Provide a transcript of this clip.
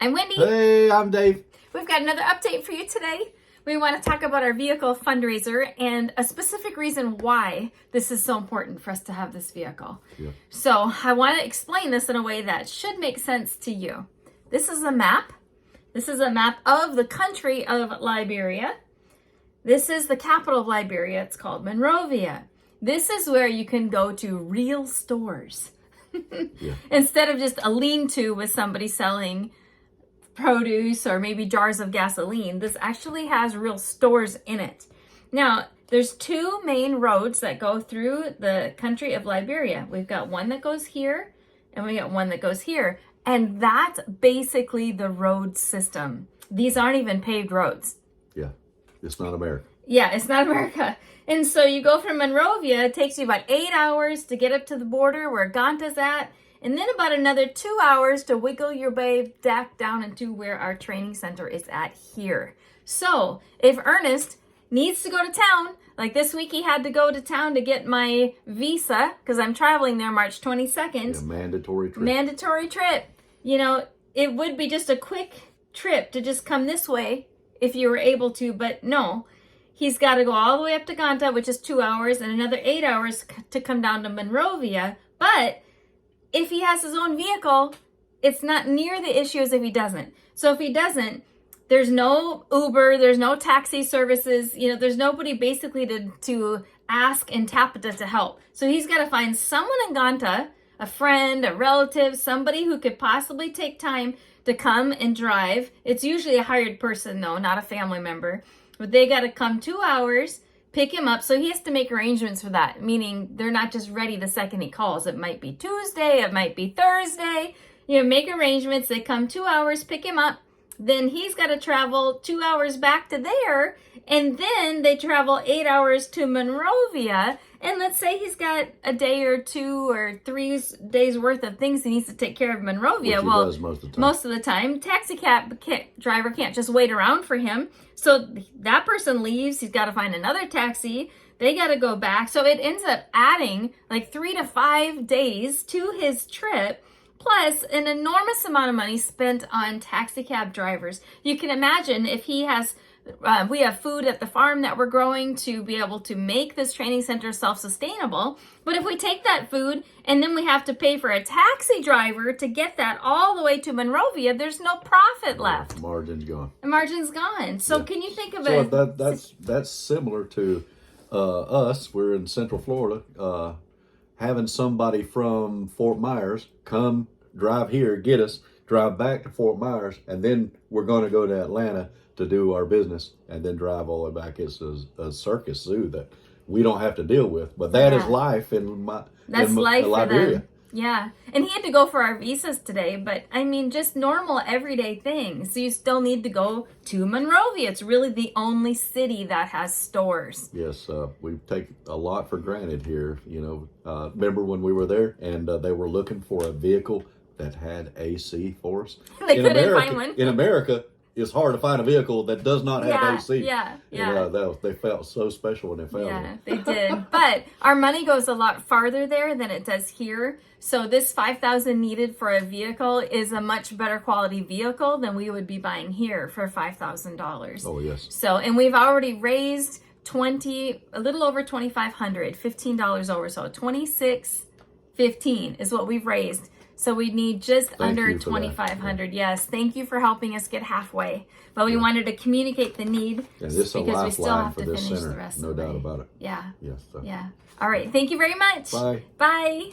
I'm Wendy. Hey, I'm Dave. We've got another update for you today. We want to talk about our vehicle fundraiser and a specific reason why this is so important for us to have this vehicle. Yeah. So I want to explain this in a way that should make sense to you. This is a map. This is a map of the country of Liberia. This is the capital of Liberia. It's called Monrovia. This is where you can go to real stores. Yeah. Instead of just a lean-to with somebody selling produce or maybe jars of gasoline, this actually has real stores in it. Now, there's two main roads that go through the country of Liberia. We've got one that goes here and we got one that goes here. And that's basically the road system. These aren't even paved roads. Yeah, it's not America. Yeah, it's not America. And so you go from Monrovia, it takes you about 8 hours to get up to the border where Ganta's at, and then about another 2 hours to wiggle your way back down into where our training center is at here. So if Ernest needs to go to town, like this week he had to go to town to get my visa because I'm traveling there March 22nd. Yeah, mandatory trip. Mandatory trip. You know, it would be just a quick trip to just come this way if you were able to, but no. He's got to go all the way up to Ganta, which is 2 hours, and another 8 hours to come down to Monrovia. But if he has his own vehicle, it's not near the issue as if he doesn't. So if he doesn't, there's no Uber, there's no taxi services, you know, there's nobody basically to ask and Tapita to help. So he's got to find someone in Ganta, a friend, a relative, somebody who could possibly take time to come and drive. It's usually a hired person though, not a family member. But they got to come 2 hours, pick him up. So he has to make arrangements for that, meaning they're not just ready the second he calls. It might be Tuesday, it might be Thursday. You know, make arrangements. They come 2 hours, pick him up. Then he's got to travel 2 hours back to there. And then they travel 8 hours to Monrovia. And let's say he's got a day or 2 or 3 days worth of things he needs to take care of in Monrovia. Which he does most of the time. Most of the time. Taxi cab driver can't just wait around for him. So that person leaves. He's got to find another taxi. They got to go back. So it ends up adding like 3 to 5 days to his trip. Plus an enormous amount of money spent on taxi cab drivers. You can imagine if he has... we have food at the farm that we're growing to be able to make this training center self-sustainable. But if we take that food and then we have to pay for a taxi driver to get that all the way to Monrovia, there's no profit left. The margin's gone. The margin's gone. So yeah. Can you think of so it? That's similar to us. We're in Central Florida. Having somebody from Fort Myers come drive here, get us, drive back to Fort Myers, and then we're going to go to Atlanta to do our business and then drive all the way back. It's a circus zoo that we don't have to deal with, but that is life in life Liberia. For them. Yeah. And he had to go for our visas today, but I mean, just normal everyday things. So you still need to go to Monrovia. It's really the only city that has stores. Yes. We take a lot for granted here. You know, remember when we were there and they were looking for a vehicle that had AC for us? They couldn't find one. In America, it's hard to find a vehicle that does not have AC. Yeah. And, they felt so special when they found Yeah, it. they did. But our money goes a lot farther there than it does here. So this $5,000 needed for a vehicle is a much better quality vehicle than we would be buying here for $5,000. Oh, yes. So, and we've already raised a little over $2,500, $15 over. So $2,615 is what we've raised. So we need just under $2,500. Yes, thank you for helping us get halfway. But we wanted to communicate the need and this because we still have to finish center, the rest no of the way. doubt about it. Yeah. Yes. Yeah. All right. Thank you very much. Bye. Bye.